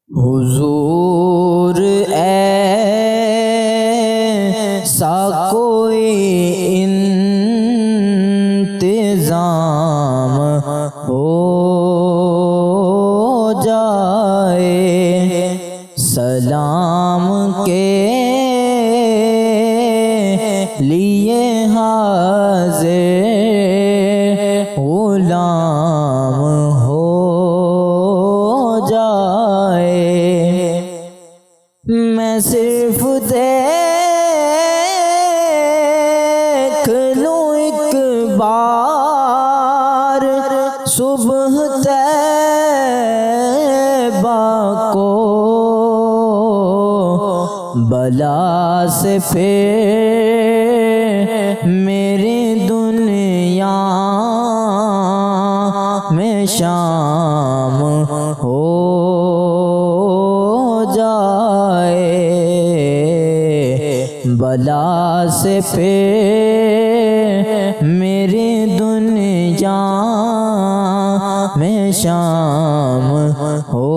حضور ایسا کوئی انتظام ہو جائے، سلام کے لیے حاضر غلام ہو جائے۔ میں صرف دیکھ لوں ایک بار صبح طیبہ کو، بلا سے پھر میری دنیا میں شام ہو جائے، بلا سے پھر میری دنیا میں شام ہو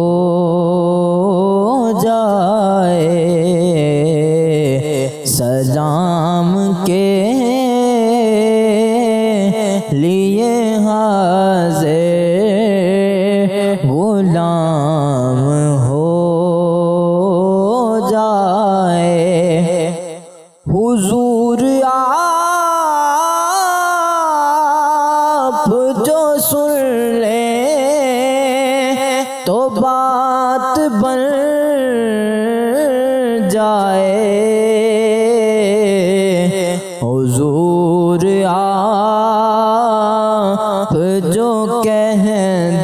جائے۔ سلام کے لیے حاضر غلام ہو جائے۔ حضور آپ جو سن لیں تو بات بن جائے، حضور آپ جو کہہ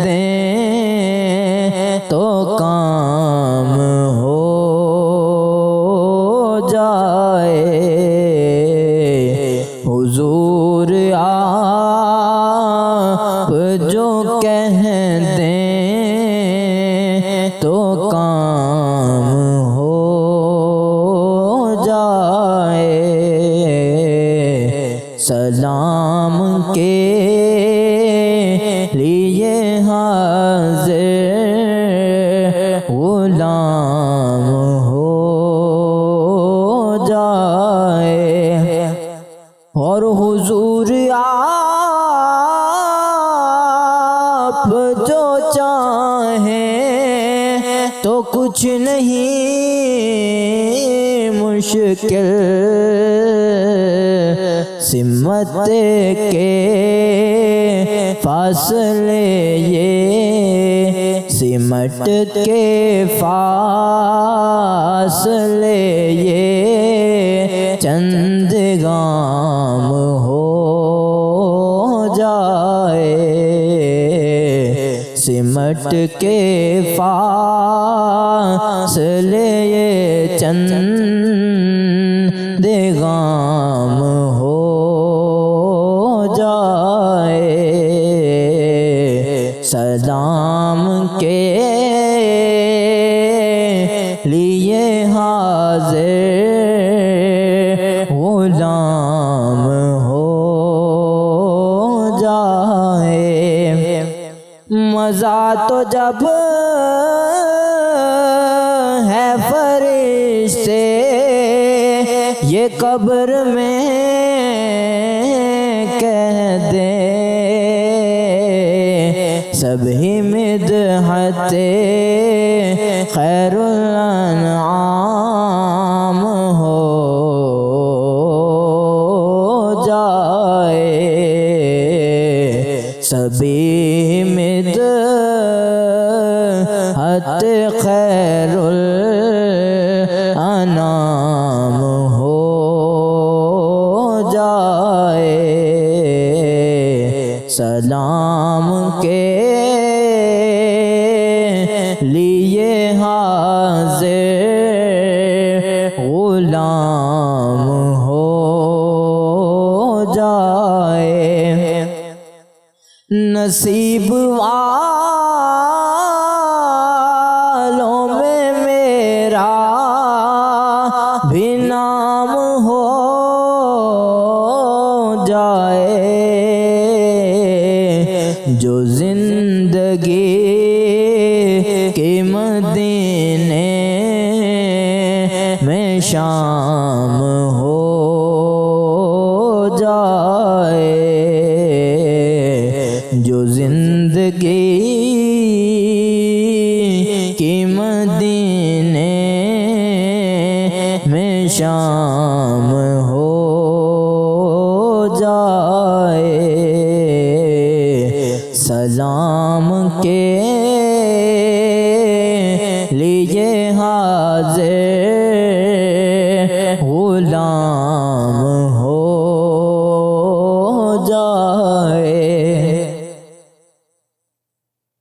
دیں تو کام ہو جائے، حضور آپ جو کہہ دیں تو کام ہو جائے۔ سلام کے لیے حاضر غلام ہو جائے۔ اور حضور آپ جو چاہیں تو کچھ نہیں مشکل، سمت کے فاصلے یہ سمٹ کے فاصلے یہ چند گام ہو جائے، سمٹ کے فاصلے یہ چند گام ہو جائے۔ سلام کے لیے حاضر غلام ہو جائے۔ مزہ تو جب ہے فرشتے یہ قبر میں کہہ دیں، سبھی مدحت خیر الانعام ہو جائے، سبھی مدحت خیر الانعام ہو جائے۔ سلام کے لیے حاضر غلام ہو جائے۔ نصیب والوں میں میرا بھی نام ہو جائے، جو زندگی کی مدینے میں شام ہو جائے، جو زندگی کی مدینے میں شام ہو جائے، سلام کے لیے حاضر